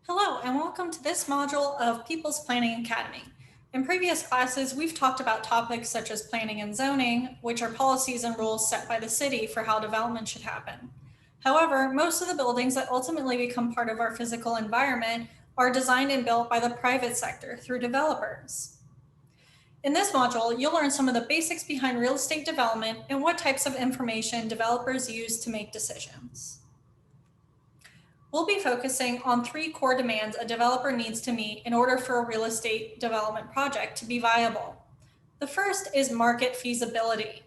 Hello, and welcome to this module of People's Planning Academy. In previous classes, we've talked about topics such as planning and zoning, which are policies and rules set by the city for how development should happen. However, most of the buildings that ultimately become part of our physical environment are designed and built by the private sector through developers. In this module, you'll learn some of the basics behind real estate development and what types of information developers use to make decisions. We'll be focusing on three core demands a developer needs to meet in order for a real estate development project to be viable. The first is market feasibility.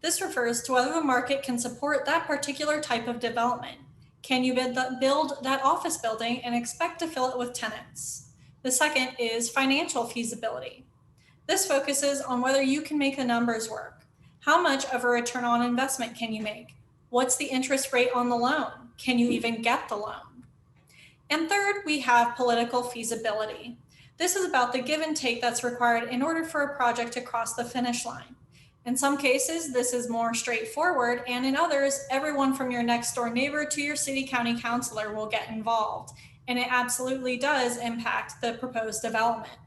This refers to whether the market can support that particular type of development. Can you build that office building and expect to fill it with tenants? The second is financial feasibility. This focuses on whether you can make the numbers work. How much of a return on investment can you make? What's the interest rate on the loan? Can you even get the loan? And third, we have political feasibility. This is about the give and take that's required in order for a project to cross the finish line. In some cases, this is more straightforward, and in others, everyone from your next door neighbor to your city county councilor will get involved, and it absolutely does impact the proposed development.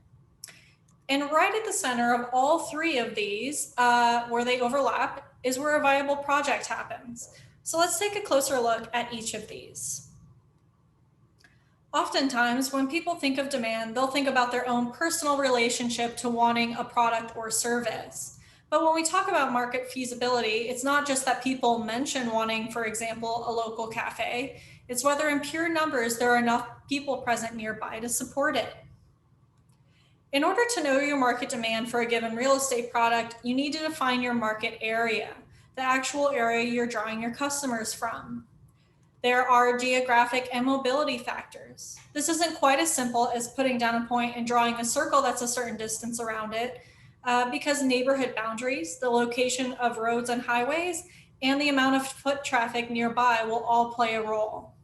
And right at the center of all three of these, where they overlap, is where a viable project happens. So let's take a closer look at each of these. Oftentimes, when people think of demand, they'll think about their own personal relationship to wanting a product or service. But when we talk about market feasibility, it's not just that people mention wanting, for example, a local cafe. It's whether in pure numbers there are enough people present nearby to support it. In order to know your market demand for a given real estate product, you need to define your market area, the actual area you're drawing your customers from. There are geographic and mobility factors. This isn't quite as simple as putting down a point and drawing a circle that's a certain distance around it, because neighborhood boundaries, the location of roads and highways, and the amount of foot traffic nearby will all play a role.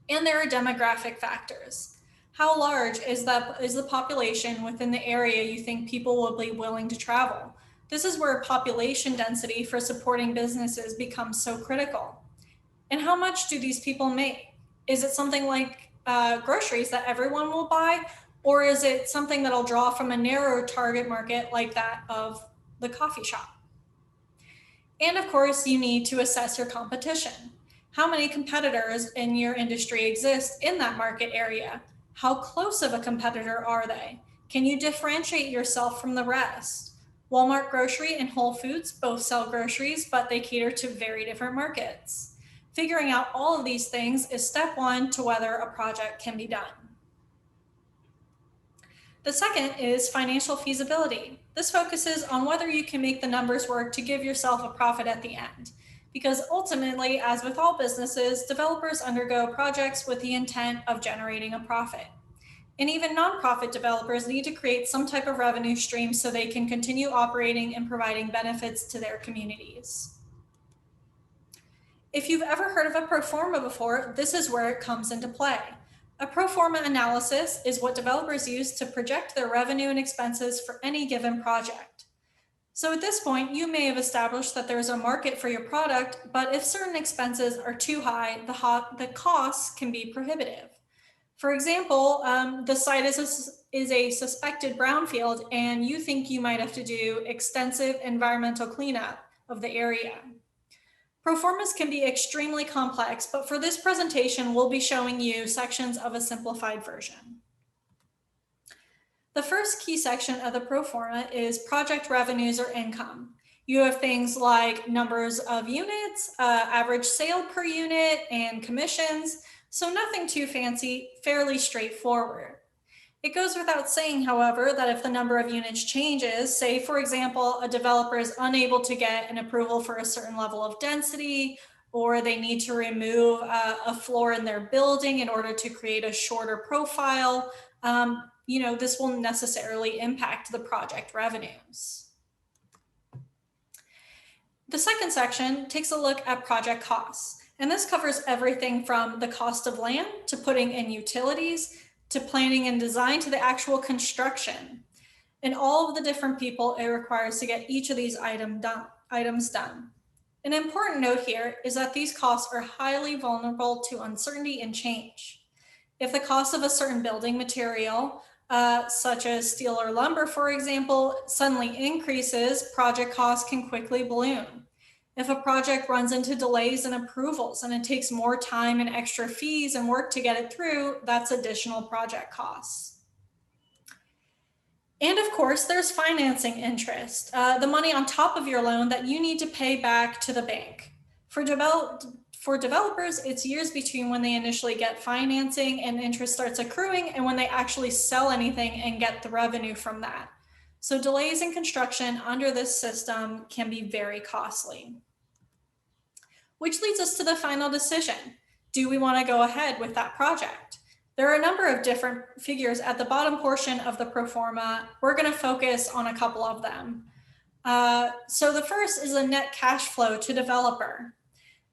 And there are demographic factors. How large is the population within the area you think people will be willing to travel? This is where population density for supporting businesses becomes so critical. And how much do these people make? Is it something like groceries that everyone will buy? Or is it something that'll draw from a narrow target market like that of the coffee shop? And of course, you need to assess your competition. How many competitors in your industry exist in that market area? How close of a competitor are they? Can you differentiate yourself from the rest? Walmart Grocery and Whole Foods both sell groceries, but they cater to very different markets. Figuring out all of these things is step one to whether a project can be done. The second is financial feasibility. This focuses on whether you can make the numbers work to give yourself a profit at the end. Because ultimately, as with all businesses, developers undergo projects with the intent of generating a profit. And even nonprofit developers need to create some type of revenue stream so they can continue operating and providing benefits to their communities. If you've ever heard of a pro forma before, this is where it comes into play. A pro forma analysis is what developers use to project their revenue and expenses for any given project. So at this point, you may have established that there's a market for your product, but if certain expenses are too high, the costs can be prohibitive. For example, the site is a suspected brownfield, and you think you might have to do extensive environmental cleanup of the area. Proformas can be extremely complex, but for this presentation, we'll be showing you sections of a simplified version. The first key section of the proforma is project revenues or income. You have things like numbers of units, average sale per unit, and commissions, so nothing too fancy, fairly straightforward. It goes without saying, however, that if the number of units changes, say, for example, a developer is unable to get an approval for a certain level of density, or they need to remove a floor in their building in order to create a shorter profile, this will necessarily impact the project revenues. The second section takes a look at project costs, and this covers everything from the cost of land to putting in utilities, to planning and design, to the actual construction, and all of the different people it requires to get each of these items done. An important note here is that these costs are highly vulnerable to uncertainty and change. If the cost of a certain building material, such as steel or lumber, for example, suddenly increases, project costs can quickly balloon. If a project runs into delays in approvals and it takes more time and extra fees and work to get it through, that's additional project costs. And of course, there's financing interest, the money on top of your loan that you need to pay back to the bank. For developers, it's years between when they initially get financing and interest starts accruing and when they actually sell anything and get the revenue from that. So delays in construction under this system can be very costly. Which leads us to the final decision. Do we want to go ahead with that project? There are a number of different figures at the bottom portion of the pro forma. We're going to focus on a couple of them. So the first is a net cash flow to developer.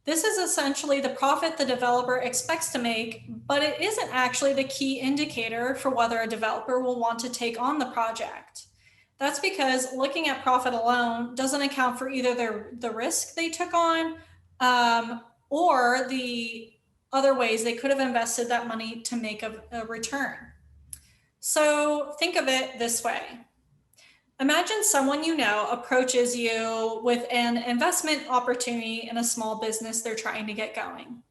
This is essentially the profit the developer expects to make, but it isn't actually the key indicator for whether a developer will want to take on the project. That's because looking at profit alone doesn't account for either the risk they took on or the other ways they could have invested that money to make a return. So think of it this way. Imagine someone you know approaches you with an investment opportunity in a small business they're trying to get going.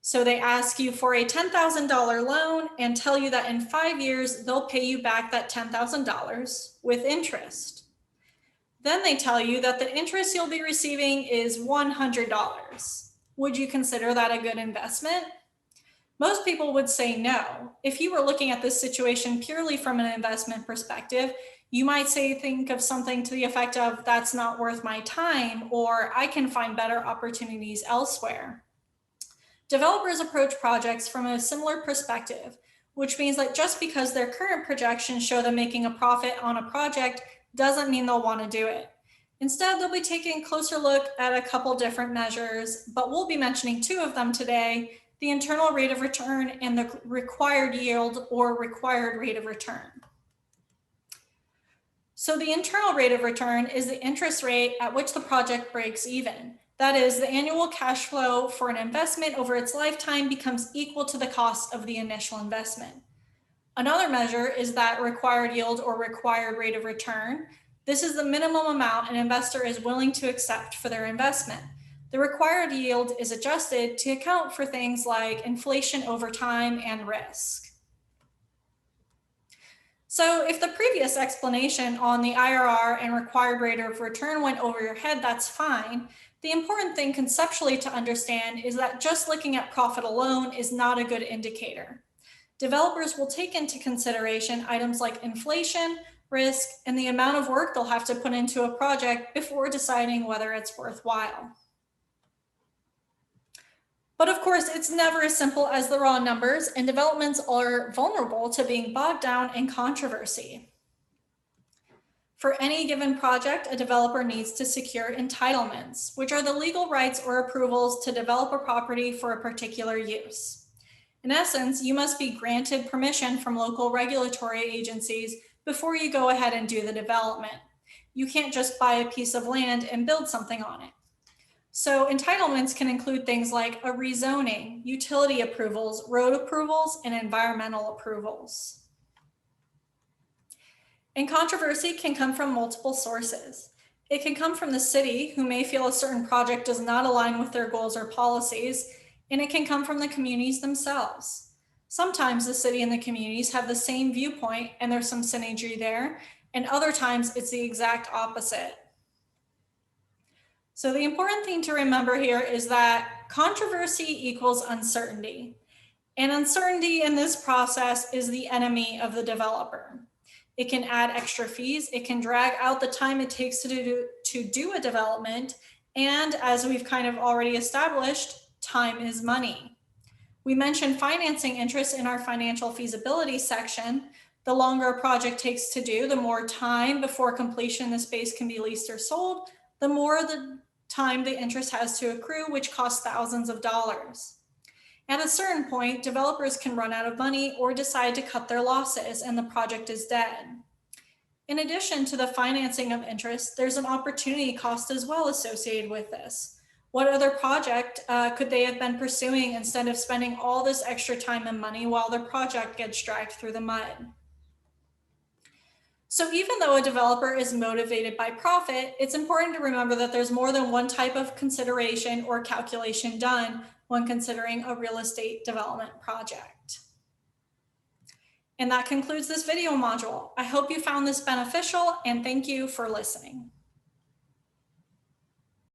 So they ask you for a $10,000 loan and tell you that in 5 years, they'll pay you back that $10,000 with interest. Then they tell you that the interest you'll be receiving is $100. Would you consider that a good investment? Most people would say no. If you were looking at this situation purely from an investment perspective, you might think of something to the effect of, that's not worth my time, or I can find better opportunities elsewhere. Developers approach projects from a similar perspective, which means that just because their current projections show them making a profit on a project doesn't mean they'll want to do it. Instead, they'll be taking a closer look at a couple different measures, but we'll be mentioning two of them today: the internal rate of return and the required yield or required rate of return. So the internal rate of return is the interest rate at which the project breaks even. That is, the annual cash flow for an investment over its lifetime becomes equal to the cost of the initial investment. Another measure is that required yield or required rate of return. This is the minimum amount an investor is willing to accept for their investment. The required yield is adjusted to account for things like inflation over time and risk. So if the previous explanation on the IRR and required rate of return went over your head, that's fine. The important thing conceptually to understand is that just looking at profit alone is not a good indicator. Developers will take into consideration items like inflation, risk, and the amount of work they'll have to put into a project before deciding whether it's worthwhile. But of course, it's never as simple as the raw numbers, and developments are vulnerable to being bogged down in controversy. For any given project, a developer needs to secure entitlements, which are the legal rights or approvals to develop a property for a particular use. In essence, you must be granted permission from local regulatory agencies before you go ahead and do the development. You can't just buy a piece of land and build something on it. So entitlements can include things like a rezoning, utility approvals, road approvals, and environmental approvals. And controversy can come from multiple sources. It can come from the city, who may feel a certain project does not align with their goals or policies, and it can come from the communities themselves. Sometimes the city and the communities have the same viewpoint and there's some synergy there, and other times it's the exact opposite. So the important thing to remember here is that controversy equals uncertainty. And uncertainty in this process is the enemy of the developer. It can add extra fees, it can drag out the time it takes to do a development, and as we've kind of already established, time is money. We mentioned financing interest in our financial feasibility section. The longer a project takes to do, the more time before completion the space can be leased or sold, the more the time the interest has to accrue, which costs thousands of dollars. At a certain point, developers can run out of money or decide to cut their losses and the project is dead. In addition to the financing of interest, there's an opportunity cost as well associated with this. What other project could they have been pursuing instead of spending all this extra time and money while their project gets dragged through the mud? So even though a developer is motivated by profit, it's important to remember that there's more than one type of consideration or calculation done when considering a real estate development project. And that concludes this video module. I hope you found this beneficial, and thank you for listening.